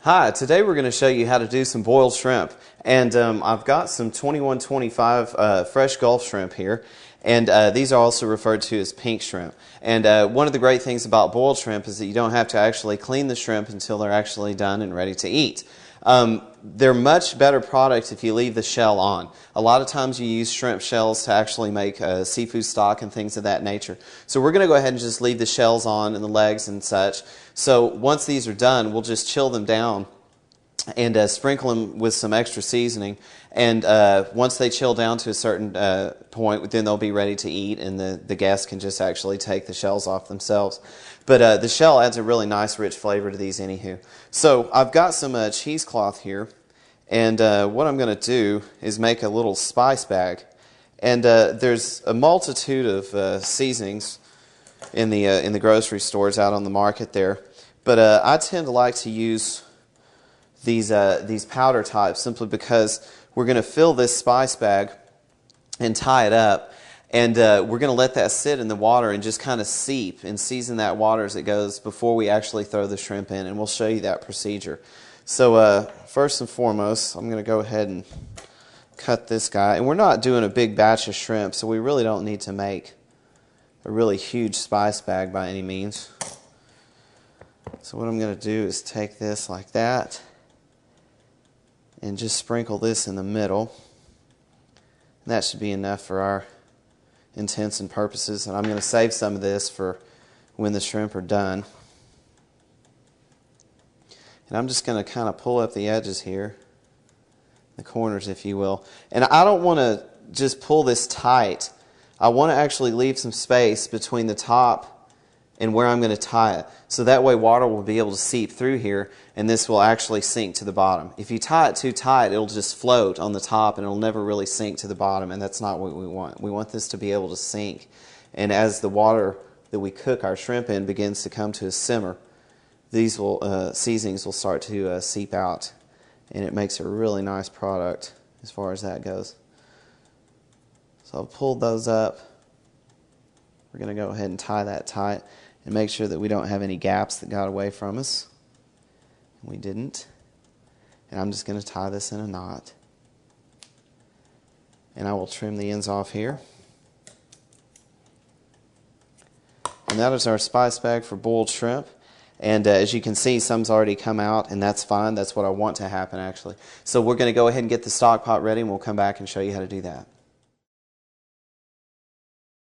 Hi, today we're going to show you how to do some boiled shrimp. And I've got some 2125 fresh Gulf shrimp here. And these are also referred to as pink shrimp. And one of the great things about boiled shrimp is that you don't have to actually clean the shrimp until they're actually done and ready to eat. They're much better product if you leave the shell on. A lot of times you use shrimp shells to actually make seafood stock and things of that nature. So we're going to go ahead and just leave the shells on and the legs and such. So once these are done, we'll just chill them down and sprinkle them with some extra seasoning. And once they chill down to a certain point, then they'll be ready to eat, and the guests can just actually take the shells off themselves. But the shell adds a really nice, rich flavor to these anywho. So I've got some cheesecloth here, and what I'm going to do is make a little spice bag. And there's a multitude of seasonings in the grocery stores out on the market there. But I tend to like to use these powder types simply because we're going to fill this spice bag and tie it up, and we're going to let that sit in the water and just kind of seep and season that water as it goes before we actually throw the shrimp in, and we'll show you that procedure. So first and foremost, I'm going to go ahead and cut this guy, and we're not doing a big batch of shrimp, so we really don't need to make a really huge spice bag by any means. So what I'm going to do is take this like that and just sprinkle this in the middle. And that should be enough for our intents and purposes. And I'm going to save some of this for when the shrimp are done. And I'm just going to kind of pull up the edges here, the corners if you will. And I don't want to just pull this tight. I want to actually leave some space between the top and where I'm going to tie it. So that way water will be able to seep through here, and this will actually sink to the bottom. If you tie it too tight, it'll just float on the top and it'll never really sink to the bottom, and that's not what we want. We want this to be able to sink. And as the water that we cook our shrimp in begins to come to a simmer, these seasonings will start to seep out, and it makes a really nice product as far as that goes. So I've pulled those up. We're going to go ahead and tie that tight and make sure that we don't have any gaps that got away from us. We didn't. And I'm just going to tie this in a knot. And I will trim the ends off here. And that is our spice bag for boiled shrimp. And as you can see, some's already come out, and that's fine. That's what I want to happen, actually. So we're going to go ahead and get the stock pot ready, and we'll come back and show you how to do that.